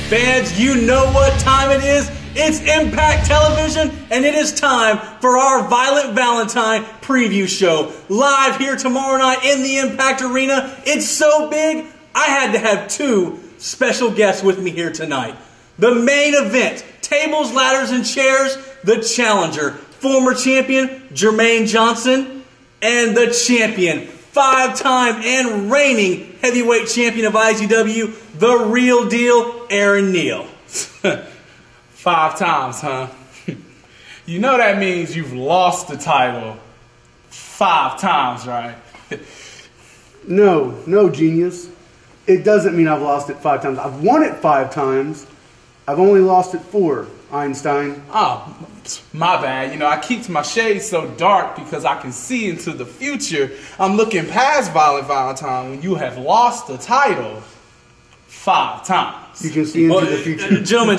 Fans, you know what time it is. It's Impact Television, and it is time for our Violent Valentine preview show. Live here tomorrow night in the Impact Arena. It's so big, I had to have two special guests with me here tonight. The main event, tables, ladders, and chairs, the challenger, former champion Jermaine Johnson, and the champion, five-time and reigning heavyweight champion of IZW, the real deal, Aaron Neal. 5 times, huh? You know that means you've lost the title 5 times, right? No, genius. It doesn't mean I've lost it 5 times. I've won it 5 times. I've only lost it 4, Einstein. Oh, my bad. You know, I keep my shades so dark because I can see into the future. I'm looking past Violent Valentine when you have lost the title 5 times. You can see into the future. Gentlemen,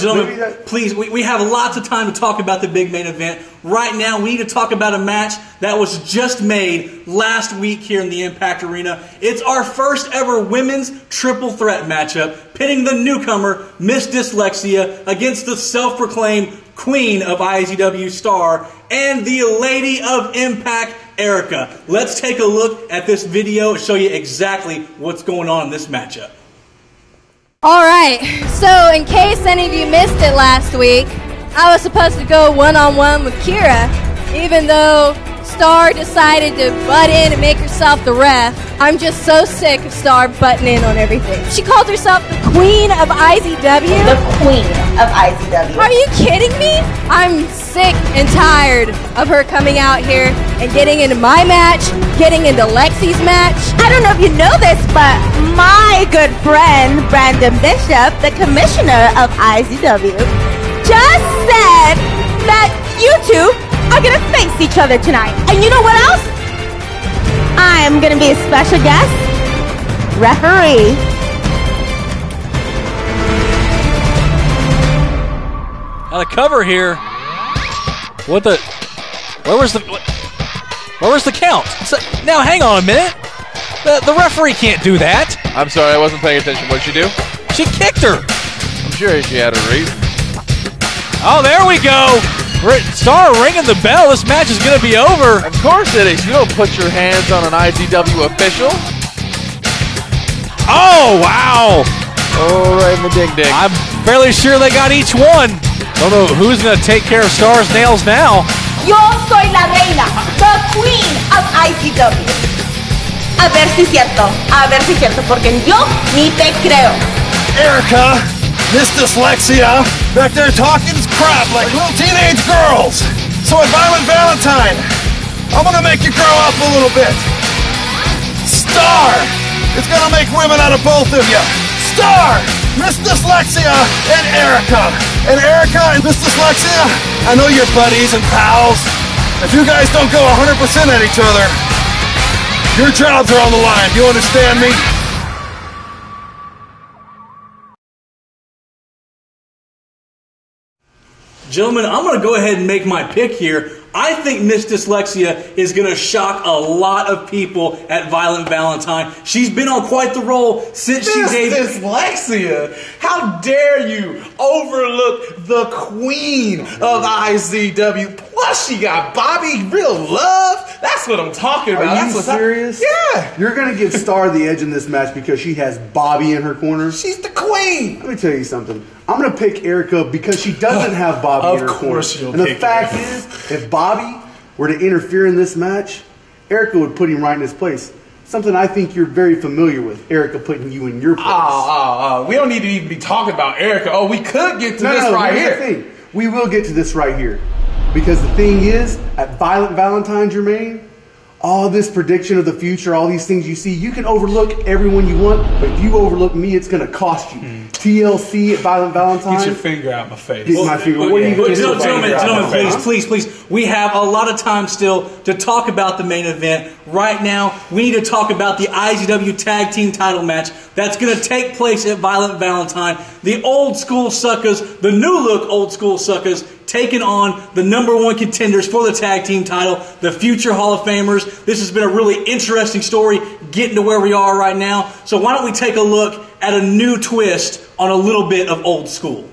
please, we have lots of time to talk about the big main event. Right now, we need to talk about a match that was just made last week here in the Impact Arena. It's our first ever women's triple threat matchup, pitting the newcomer, Miss Dyslexia, against the self-proclaimed queen of IZW Star and the lady of Impact, Erica. Let's take a look at this video and show you exactly what's going on in this matchup. Alright, so in case any of you missed it last week, I was supposed to go one-on-one with Kira, even though Star decided to butt in and make herself the ref. I'm just so sick of Star butting in on everything. She called herself the queen of IZW? The queen of IZW. Are you kidding me? I'm sick and tired of her coming out here and getting into my match, getting into Lexi's match. I don't know if you know this, but my good friend, Brandon Bishop, the commissioner of IZW, just said that you two are going to face each other tonight. And you know what else? I'm going to be a special guest referee. Now the cover here. What the? Where was the count? So, now hang on a minute. The referee can't do that. I'm sorry, I wasn't paying attention. What did she do? She kicked her. I'm sure she had a reason. Oh, there we go. Star ringing the bell. This match is going to be over. Of course it is. You don't put your hands on an IZW official. Oh, wow. Oh, right in the ding-ding. I'm fairly sure they got each one. Don't know who's going to take care of Star's nails now. Yo soy la reina, the queen of IZW. A ver si es cierto, porque yo ni te creo. Erica, Miss Dyslexia, back there talking crap like little teenage girls. So at Violent Valentine, I'm gonna make you grow up a little bit. Star is gonna make women out of both of you. Star, Miss Dyslexia, and Erica. And Erica and Miss Dyslexia, I know you're buddies and pals. If you guys don't go 100% at each other, your jobs are on the line. Do you understand me? Gentlemen, I'm going to go ahead and make my pick here. I think Miss Dyslexia is going to shock a lot of people at Violent Valentine. She's been on quite the roll since she debuted. Dyslexia! How dare you overlook the queen of IZW? Plus, she got Bobby Real Love. That's what I'm talking about. Are you serious? Yeah. You're going to give Star the edge in this match because she has Bobby in her corner? She's the queen. Let me tell you something. I'm going to pick Erica because she doesn't have Bobby in her corner. And the fact is, if Bobby were to interfere in this match, Erica would put him right in his place. Something I think you're very familiar with, Erica putting you in your place. We don't need to even be talking about Erica. Oh, we could get to this right here. Here's the thing. We will get to this right here. Because the thing is, at Violent Valentine, Jermaine, all this prediction of the future, all these things you see, you can overlook everyone you want, but if you overlook me, it's going to cost you. TLC at Violent Valentine. Get your finger out my face. Get my finger. What are you going to do? Gentlemen, please. We have a lot of time still to talk about the main event. Right now, we need to talk about the IZW Tag Team title match that's going to take place at Violent Valentine. The old school suckers, the new look old school suckers, taking on the #1 contenders for the tag team title, the future Hall of Famers. This has been a really interesting story getting to where we are right now. So why don't we take a look at a new twist on a little bit of old school.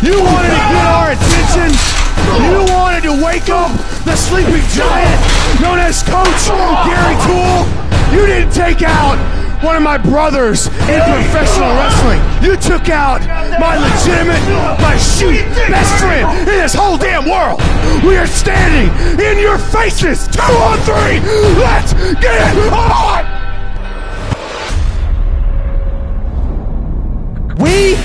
You wanted to get our attention? You wanted to wake up the sleeping giant known as Coach Gary Toole? You didn't take out one of my brothers in professional wrestling. You took out my legitimate, my shoot best friend in this whole damn world. We are standing in your faces, 2 on 3. Let's get it on!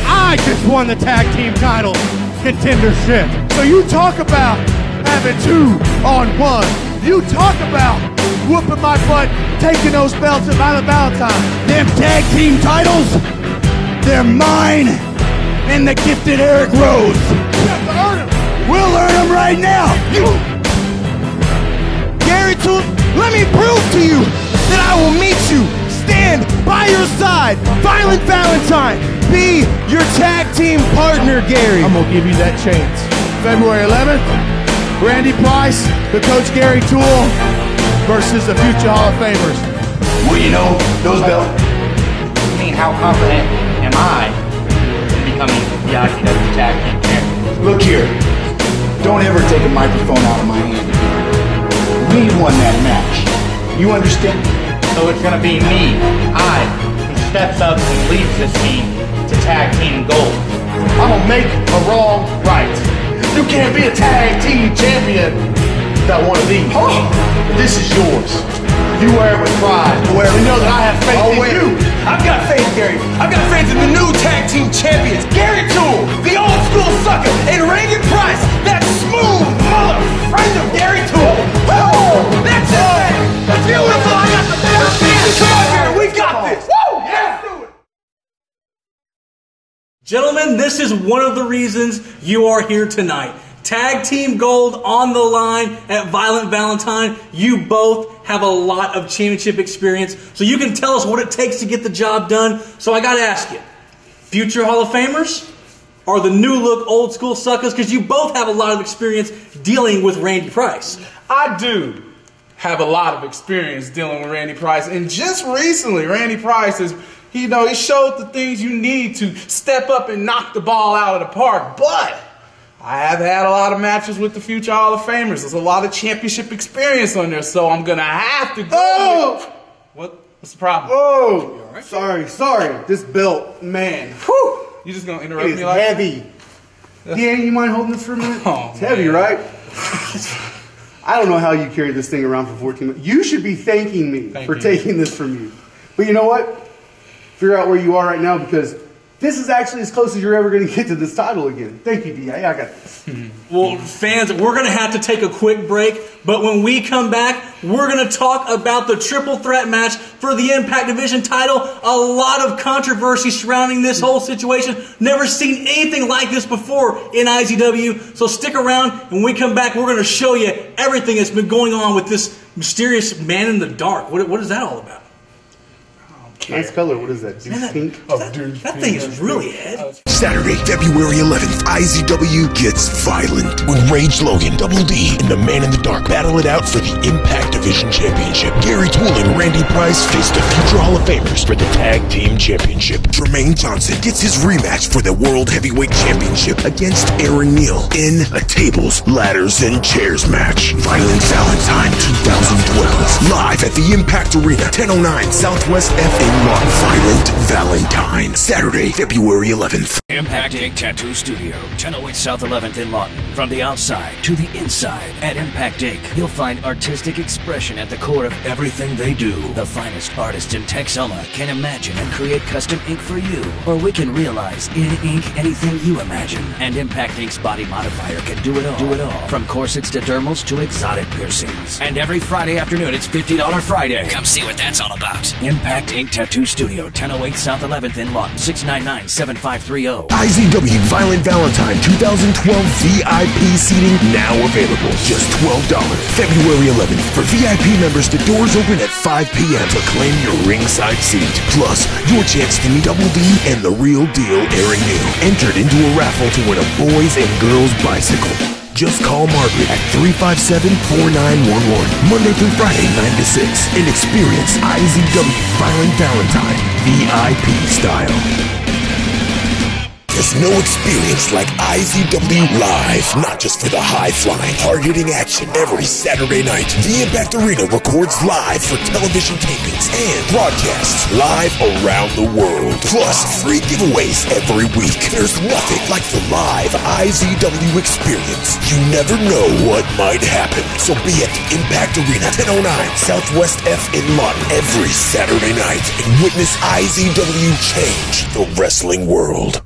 I just won the tag team title contendership. So you talk about having 2 on 1. You talk about whooping my butt, taking those belts at Violent Valentine. Them tag team titles, they're mine and the gifted Eric Rose. You have to earn them. We'll earn them right now. Gary Toole, let me prove to you that I will meet you. Stand by your side. Violent Valentine. Be your tag team partner, Gary. I'm going to give you that chance. February 11th, Randy Price, the Coach Gary Toole versus the future Hall of Famers. Well, you know, those belts. I mean, how confident am I in becoming the IZW tag team champion? Look here. Don't ever take a microphone out of my hand. We won that match. You understand? So it's going to be me, who steps up and leads this team to tag team gold. I'm going to make a wrong right. You can't be a tag team champion without one of these. Oh, this is yours. You wear it with pride. You know that I have faith in you. I've got faith, Gary. I've got faith in the new tag team champions, Gary Toole, the old school sucker, and Randy Price, that smooth mother friend of Gary Toole. Woo! That's it, man. That's beautiful. I got the best man. Come on, Gary. We got this. Woo! Yeah. Gentlemen, this is one of the reasons you are here tonight. Tag team gold on the line at Violent Valentine. You both have a lot of championship experience, so you can tell us what it takes to get the job done. So I got to ask you, future Hall of Famers or the new look old school suckers? Because you both have a lot of experience dealing with Randy Price. I do have a lot of experience dealing with Randy Price, and just recently, Randy Price is, he showed the things you need to step up and knock the ball out of the park. But I have had a lot of matches with the future Hall of Famers. There's a lot of championship experience on there, so I'm gonna have to go. Oh! What's the problem? Oh! Right? Sorry. This belt, man. Whew! You just gonna interrupt me It's like heavy. Yeah, you mind holding this for a minute? Oh, it's heavy, right? I don't know how you carry this thing around for 14 minutes. You should be thanking me for taking this from you. But you know what? Figure out where you are right now, because this is actually as close as you're ever going to get to this title again. Thank you, D.A. I got this. Well, fans, we're going to have to take a quick break, but when we come back, we're going to talk about the triple threat match for the Impact Division title. A lot of controversy surrounding this whole situation. Never seen anything like this before in IZW. So stick around, and when we come back, we're going to show you everything that's been going on with this mysterious man in the dark. What is that all about? Nice color. What is that? Pink? That thing is really heavy. Saturday, February 11th, IZW gets violent when Rage Logan, Double D, and the Man in the Dark battle it out for the Impact Division Championship. Gary Toole and Randy Price face the future Hall of Famers for the Tag Team Championship. Jermaine Johnson gets his rematch for the World Heavyweight Championship against Aaron Neal in a tables, ladders, and chairs match. Violent Valentine 2012. Live at the Impact Arena, 1009 Southwest F in Lawton. Violent Valentine. Saturday, February 11th. Impact Inc. Tattoo Studio, 1008 South 11th in Lawton. From the outside to the inside, at Impact Inc., you'll find artistic expression at the core of everything they do. The finest artists in Texoma can imagine and create custom ink for you, or we can realize in ink anything you imagine. And Impact Inc.'s body modifier can do it all. From corsets to dermals to exotic piercings. And every Friday afternoon, it's $50 Friday. Come see what that's all about. Impact Inc. Tattoo Studio, 1008 South 11th in Lawton, 699-7530. IZW Violent Valentine 2012 VIP seating now available. Just $12. February 11th. For VIP members, the doors open at 5 p.m. to claim your ringside seat. Plus, your chance to meet Double D and The Real Deal Aaron Neal. Entered into a raffle to win a boys and girls bicycle. Just call Margaret at 357-4911, Monday through Friday, 9 to 6, and experience IZW Violent Valentine VIP style. There's no experience like IZW Live. Not just for the high-flying, hard-hitting action every Saturday night. The Impact Arena records live for television tapings and broadcasts live around the world. Plus, free giveaways every week. There's nothing like the live IZW experience. You never know what might happen. So be at the Impact Arena, 1009 Southwest F in Lawton every Saturday night and witness IZW change the wrestling world.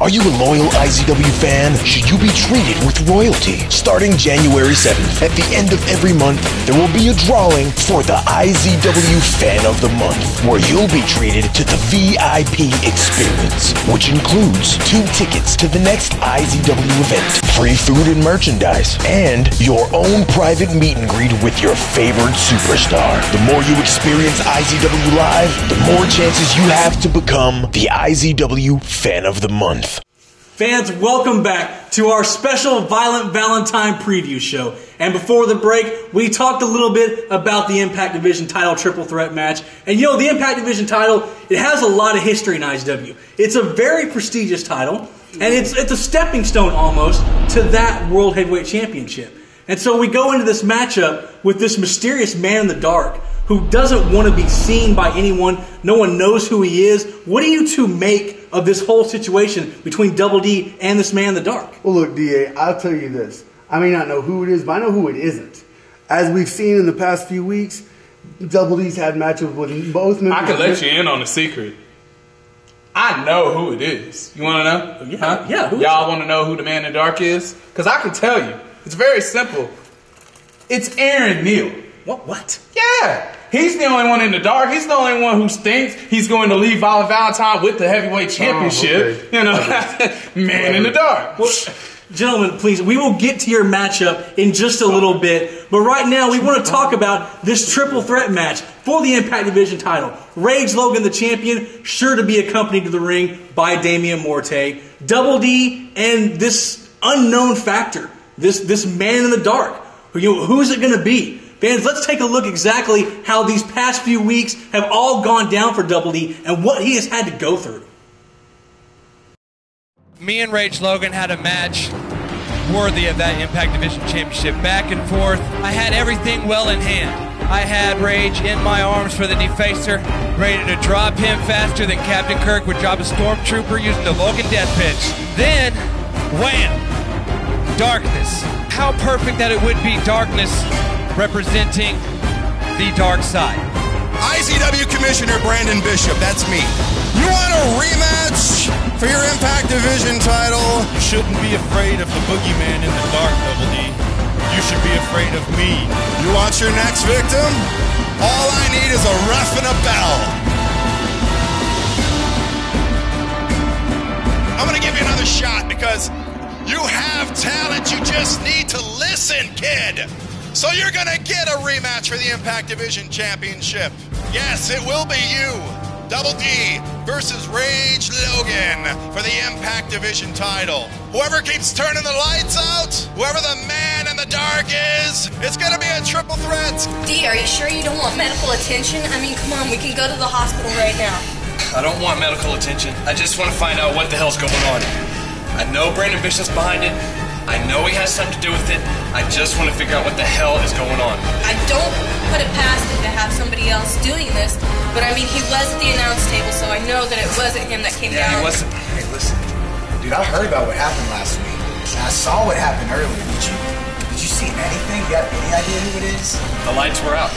Are you a loyal IZW fan? Should you be treated with royalty? Starting January 7th, at the end of every month, there will be a drawing for the IZW Fan of the Month, where you'll be treated to the VIP experience, which includes 2 tickets to the next IZW event, free food and merchandise, and your own private meet and greet with your favorite superstar. The more you experience IZW Live, the more chances you have to become the IZW Fan of the Month. Fans, welcome back to our special Violent Valentine preview show. And before the break, we talked a little bit about the Impact Division title triple threat match. And you know, the Impact Division title, it has a lot of history in IZW. It's a very prestigious title, and it's a stepping stone almost to that World Heavyweight Championship. And so we go into this matchup with this mysterious man in the dark who doesn't want to be seen by anyone. No one knows who he is. What do you two make of this whole situation between Double D and this man in the dark? Well, look, DA, I'll tell you this. I may not know who it is, but I know who it isn't. As we've seen in the past few weeks, Double D's had matchups with both members. I can let you in on a secret. I know who it is. You want to know? Yeah. Huh? Yeah. Y'all want to know who the man in the dark is? Because I can tell you. It's very simple. It's Aaron Neal. What? Yeah. He's the only one in the dark. He's the only one who thinks he's going to leave Violent Valentine with the heavyweight championship. Okay. You know, man in the dark. Well, gentlemen, please, we will get to your matchup in just a little bit. But right now, we want to talk about this triple threat match for the Impact Division title. Rage Logan, the champion, sure to be accompanied to the ring by Damian Morte. Double D and this unknown factor, this man in the dark. Who's it going to be? Fans, let's take a look exactly how these past few weeks have all gone down for Double D and what he has had to go through. Me and Rage Logan had a match worthy of that Impact Division Championship. Back and forth. I had everything well in hand. I had Rage in my arms for the defacer, ready to drop him faster than Captain Kirk would drop a stormtrooper using the Logan Death Pitch. Then, wham! Darkness. How perfect that it would be darkness representing the dark side. IZW Commissioner Brandon Bishop, that's me. You want a rematch for your Impact Division title? You shouldn't be afraid of the boogeyman in the dark, Double D. You should be afraid of me. You want your next victim? All I need is a ref and a bell. I'm gonna give you another shot because you have talent. You just need to listen, kid. So you're gonna get a rematch for the Impact Division Championship. Yes, it will be you, Double D versus Rage Logan for the Impact Division title. Whoever keeps turning the lights out, whoever the man in the dark is, it's gonna be a triple threat. D, are you sure you don't want medical attention? I mean, come on, we can go to the hospital right now. I don't want medical attention. I just want to find out what the hell's going on. I know Brandon Bishop's behind it. I know he has something to do with it. I just want to figure out what the hell is going on. I don't put it past him to have somebody else doing this, but I mean, he was at the announce table, so I know that it wasn't him that came down. Yeah, he wasn't. Hey, listen, dude, I heard about what happened last week. And I saw what happened earlier. Did you see anything? You have any idea who it is? The lights were out.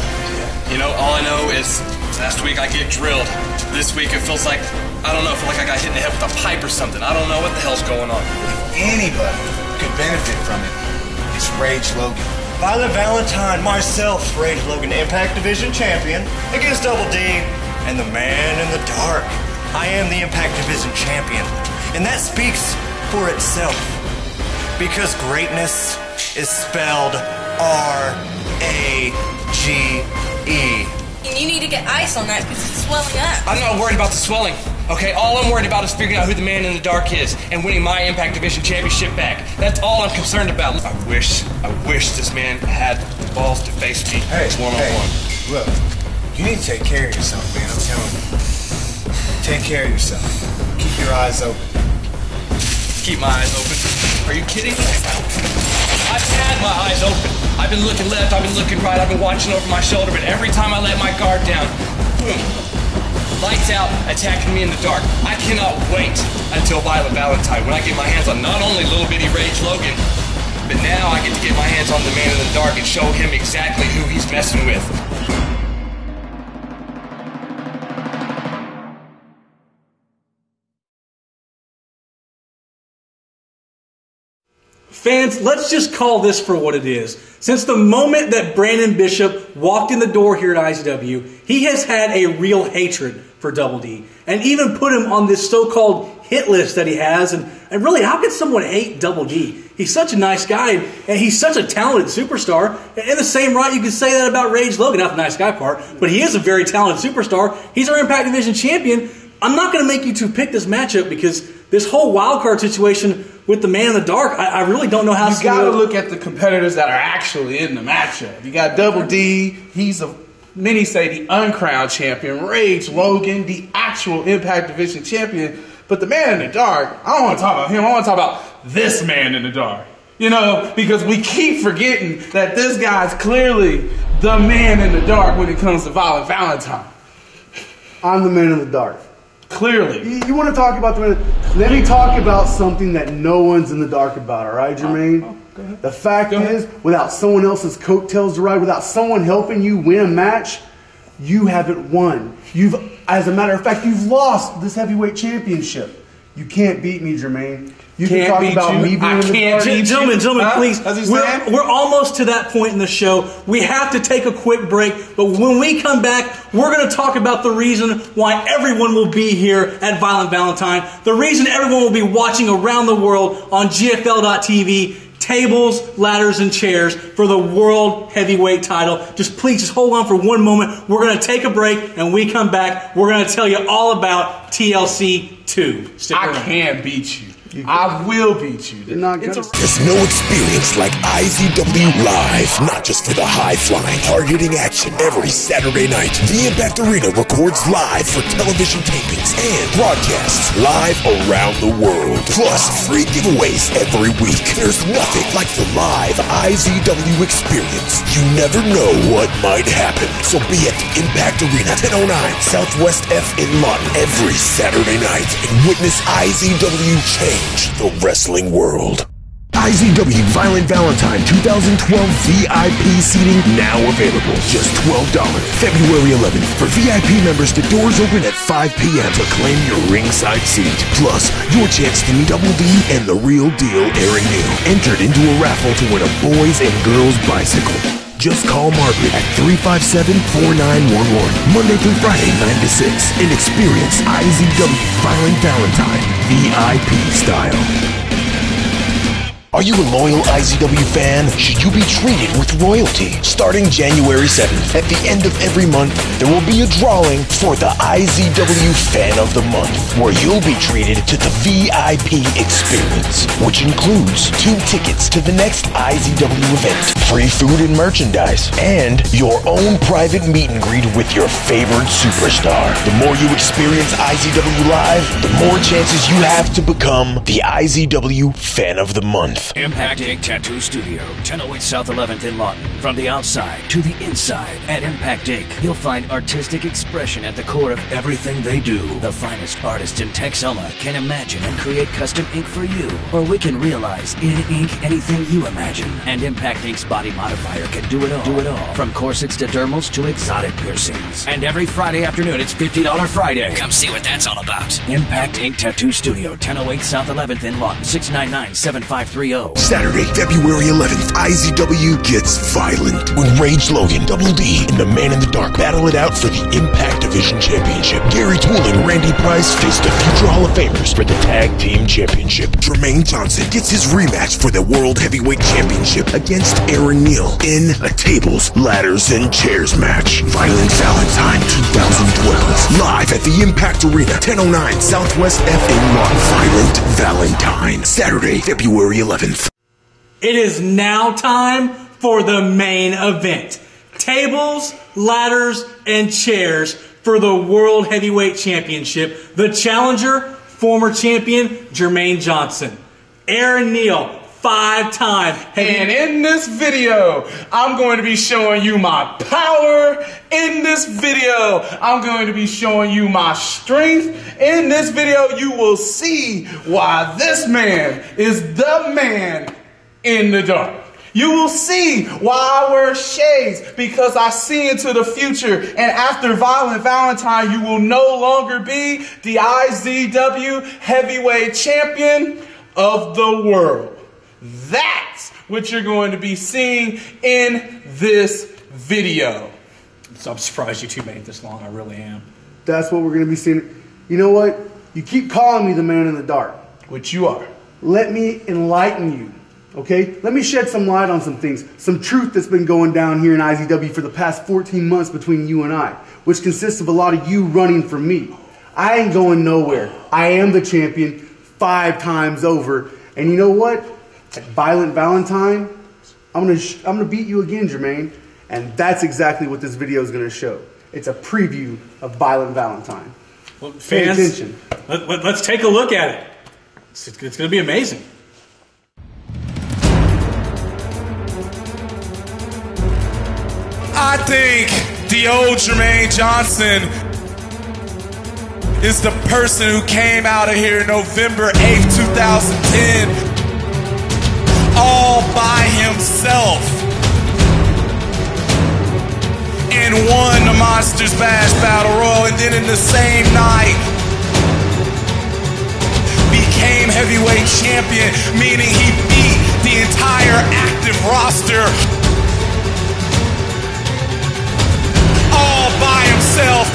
You know, all I know is last week I get drilled. This week it feels like, I don't know, I feel like I got hit in the head with a pipe or something. I don't know what the hell's going on. Anybody could benefit from it. It's Rage Logan. Violent Valentine, myself, Rage Logan, Impact Division Champion, against Double D, and the man in the dark. I am the Impact Division champion, and that speaks for itself. Because greatness is spelled R-A-G-E. And you need to get ice on that because it's swelling up. I'm not worried about the swelling, okay? All I'm worried about is figuring out who the man in the dark is and winning my Impact Division championship back. That's all I'm concerned about. I wish this man had the balls to face me one-on-one. Look, you need to take care of yourself, man. I'm telling you. Take care of yourself. Keep your eyes open. Keep my eyes open? Are you kidding me? I've had my eyes open. I've been looking left, I've been looking right, I've been watching over my shoulder, but every time I let my guard down, boom, lights out, attacking me in the dark. I cannot wait until Violent Valentine when I get my hands on not only little bitty Rage Logan, but now I get to get my hands on the man in the dark and show him exactly who he's messing with. Fans, let's just call this for what it is. Since the moment that Brandon Bishop walked in the door here at IZW, he has had a real hatred for Double D, and even put him on this so-called hit list that he has. And really, how could someone hate Double D? He's such a nice guy, and he's such a talented superstar. In the same right, you could say that about Rage Logan, not the nice guy part, but he is a very talented superstar. He's our Impact Division champion. I'm not going to make you two pick this matchup because this whole wild card situation with the man in the dark, I really don't know how to. You got to look at the competitors that are actually in the matchup. You got Double D. He's many say the uncrowned champion. Rage Logan, the actual Impact Division champion. But the man in the dark, I don't want to talk about him. I want to talk about this man in the dark. You know, because we keep forgetting that this guy's clearly the man in the dark when it comes to Violent Valentine. I'm the man in the dark. Clearly. You want to talk about the man? Let me talk about something that no one's in the dark about, all right, Jermaine? Go ahead. The fact is, without someone else's coattails to ride, without someone helping you win a match, you haven't won. As a matter of fact, you've lost this heavyweight championship. You can't beat me, Jermaine. You can talk about me being in the dark. Gentlemen, please. We're almost to that point in the show. We have to take a quick break, but when we come back, we're going to talk about the reason why everyone will be here at Violent Valentine, the reason everyone will be watching around the world on GFL.TV, tables, ladders, and chairs for the World Heavyweight title. Please hold on for one moment. We're going to take a break, and we come back. We're going to tell you all about TLC 2. Stick around. I can beat you. I will beat you. There's no experience like IZW Live. Not just for the high-flying, hard-hitting action every Saturday night. The Impact Arena records live for television tapings and broadcasts live around the world. Plus, free giveaways every week. There's nothing like the live IZW experience. You never know what might happen. So be at the Impact Arena, 1009 Southwest F in Lawton every Saturday night and witness IZW change the wrestling world. IZW Violent Valentine 2012 VIP seating now available. Just $12. February 11th. For VIP members, the doors open at 5 p.m. to claim your ringside seat. Plus, your chance to meet Double D and The Real Deal airing new. Entered into a raffle to win a boys and girls bicycle. Just call Margaret at 357-4911, Monday through Friday, 9 to 6, and experience IZW Violent Valentine VIP style. Are you a loyal IZW fan? Should you be treated with royalty? Starting January 7th, at the end of every month, there will be a drawing for the IZW Fan of the Month, where you'll be treated to the VIP experience, which includes 2 tickets to the next IZW event, free food and merchandise, and your own private meet and greet with your favorite superstar. The more you experience IZW Live, the more chances you have to become the IZW Fan of the Month. Impact Inc. Tattoo Studio, 1008 South 11th in Lawton. From the outside to the inside at Impact Inc., you'll find artistic expression at the core of everything they do. The finest artists in Texoma can imagine and create custom ink for you, or we can realize in ink anything you imagine. And Impact Inc.'s body modifier can do it all. From corsets to dermals to exotic piercings. And every Friday afternoon, it's $50 Friday. Come see what that's all about. Impact Inc. Tattoo Studio, 1008 South 11th in Lawton, 699-7530. KSWO. Saturday, February 11th, IZW gets violent when Rage Logan, Double D, and the Man in the Dark battle it out for the Impact Division Championship. Gary Toole and Randy Price face the future Hall of Famers for the Tag Team Championship. Jermaine Johnson gets his rematch for the World Heavyweight Championship against Aaron Neal in a tables, ladders, and chairs match. Violent Valentine 2012. Live at the Impact Arena, 1009 Southwest F in Lawton. Violent Valentine. Saturday, February 11th. It is now time for the main event. Tables, ladders, and chairs for the World Heavyweight Championship. The challenger, former champion Jermaine Johnson. Aaron Neal, 5-time. And in this video, I'm going to be showing you my power. In this video, I'm going to be showing you my strength. In this video, you will see why this man is the man in the dark. You will see why I wear shades, because I see into the future. And after Violent Valentine, you will no longer be the IZW Heavyweight Champion of the world. That's what you're going to be seeing in this video. So I'm surprised you two made it this long. I really am. That's what we're going to be seeing. You know what? You keep calling me the man in the dark. Which you are. Let me enlighten you. Okay? Let me shed some light on some things. Some truth that's been going down here in IZW for the past 14 months between you and I, which consists of a lot of you running from me. I ain't going nowhere. I am the champion 5 times over. And you know what? At Violent Valentine, I'm gonna beat you again, Jermaine. And that's exactly what this video is gonna show. It's a preview of Violent Valentine. Well, fans, pay attention. Let's take a look at it. It's gonna be amazing. I think the old Jermaine Johnson is the person who came out of here November 8th, 2010, all by himself, and won the Monsters Bash Battle Royal, and then in the same night became heavyweight champion, meaning he beat the entire active roster all by himself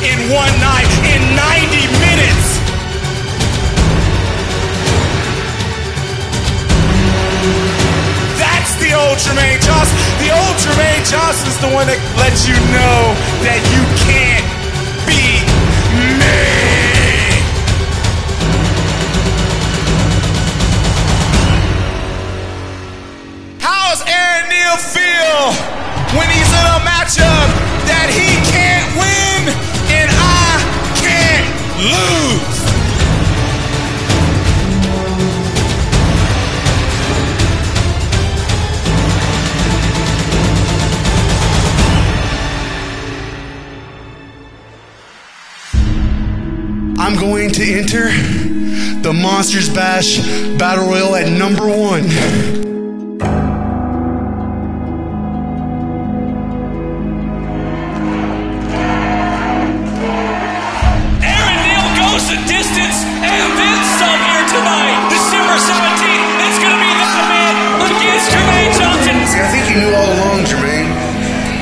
in one night, in 90 minutes. That's the old Jermaine Johnson. The old Jermaine Johnson's the one that lets you know that you can't beat me. How does Aaron Neal feel when he's in a matchup that he can't win and I can't lose? I'm going to enter the Monsters Bash Battle Royal at number 1.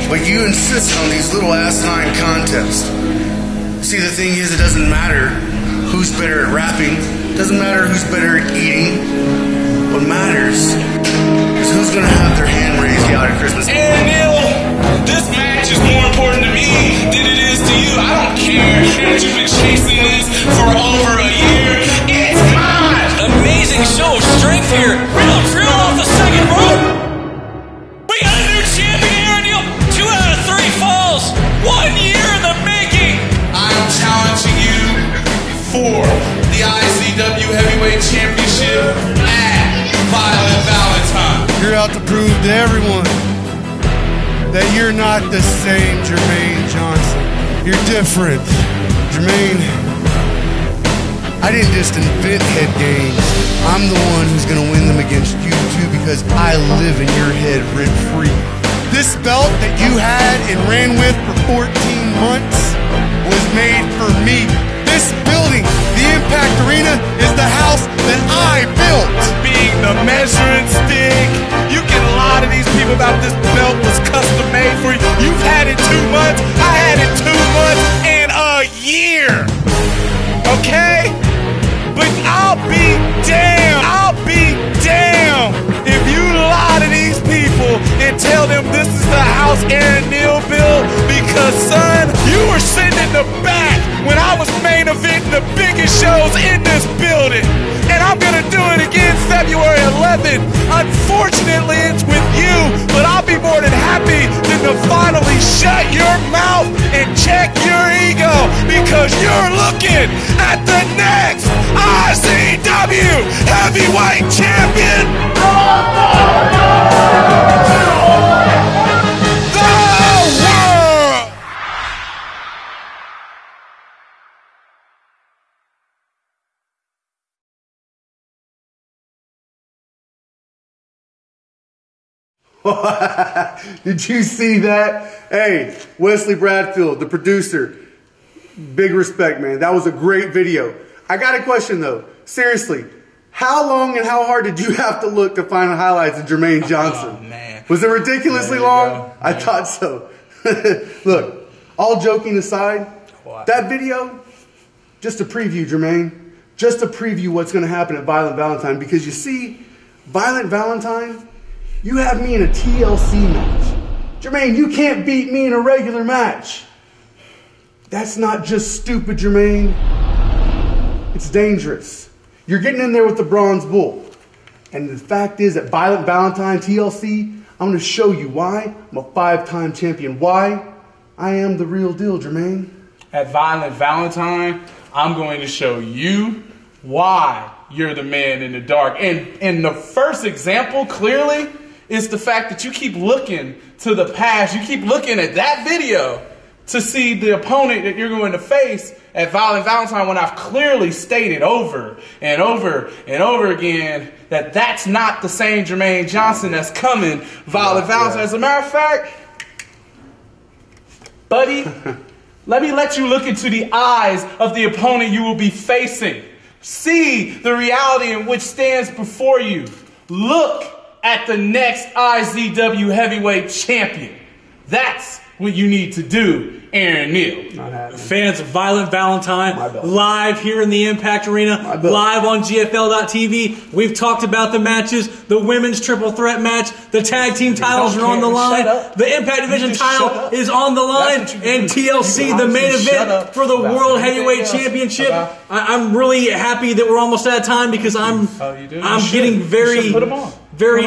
But you insist on these little asinine contests. See, the thing is, it doesn't matter who's better at rapping. It doesn't matter who's better at eating. What matters is who's going to have their hand raised out at Christmas. And Neil, this match is more important to me than it is to you. I don't care that you've been chasing this for over a year. It's mine! Amazing show of strength here. Real drill off the second rope. We got a new champion, Aaron Neal. 2 out of 3 falls. 1 year in the making. I'm challenging you for the IZW Heavyweight Championship at Violent Valentine. You're out to prove to everyone that you're not the same Jermaine Johnson. You're different. Jermaine, I didn't just invent head games. I'm the one who's going to win them against you too, because I live in your head rent free. This belt that you had and ran with for 14 months was made for me. This building, the Impact Arena, is the house that I built. Being the measuring stick, you can lie to these people about this belt was custom made for you. You've had it 2 months, I had it 2 months and a year. Okay? But I'll be damned if you lie to these people and tell them this is the house Aaron Neal built, because son, you were sitting in the back when I was main eventing the biggest shows in this building. And I'm gonna do it again February 11th. Unfortunately, it's with you, but I'll be more than happy to finally shut your mouth and check your ego, because you're looking at the next IZW Heavyweight Champion of the world! Did you see that? Hey, Wesley Bradfield, the producer, big respect, man. That was a great video. I got a question, though. Seriously, how long and how hard did you have to look to find the highlights of Jermaine Johnson? Oh, man. Was it ridiculously long? I thought so. Look, all joking aside, that video, just a preview, Jermaine. Just a preview what's going to happen at Violent Valentine. Because you see, Violent Valentine, you have me in a TLC match. Jermaine, you can't beat me in a regular match. That's not just stupid, Jermaine. It's dangerous. You're getting in there with the Bronze Bull. And the fact is, at Violent Valentine TLC, I'm going to show you why I'm a 5-time champion. Why I am the real deal, Jermaine. At Violent Valentine, I'm going to show you why you're the man in the dark. And the first example, clearly, is the fact that you keep looking to the past. You keep looking at that video to see the opponent that you're going to face at Violent Valentine, when I've clearly stated over and over and over again that that's not the same Jermaine Johnson that's coming Violent Valentine. As a matter of fact, buddy, let you look into the eyes of the opponent you will be facing. See the reality in which stands before you. Look at the next IZW Heavyweight Champion. That's what you need to do, Aaron Neal. Fans of Violent Valentine, live here in the Impact Arena, live on GFL.TV. We've talked about the matches, the women's triple threat match, the tag team titles are on the line, the Impact Division title is on the line, and TLC, the main event for the World Heavyweight Championship. I'm really happy that we're almost out of time, because I'm getting very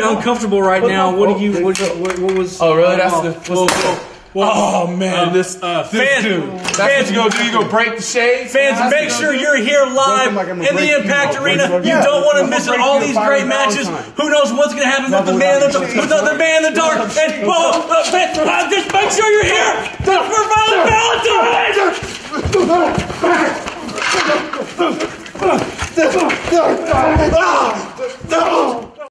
uncomfortable right now. What was? Oh, really? That's the. Oh man, this dude. That's what you gonna do. You gonna break the shade? Fans, make sure you're here live in the Impact Arena. You don't want to miss all these great matches. Who knows what's gonna happen with the man in the dark? And just make sure you're here for Violent Valentine.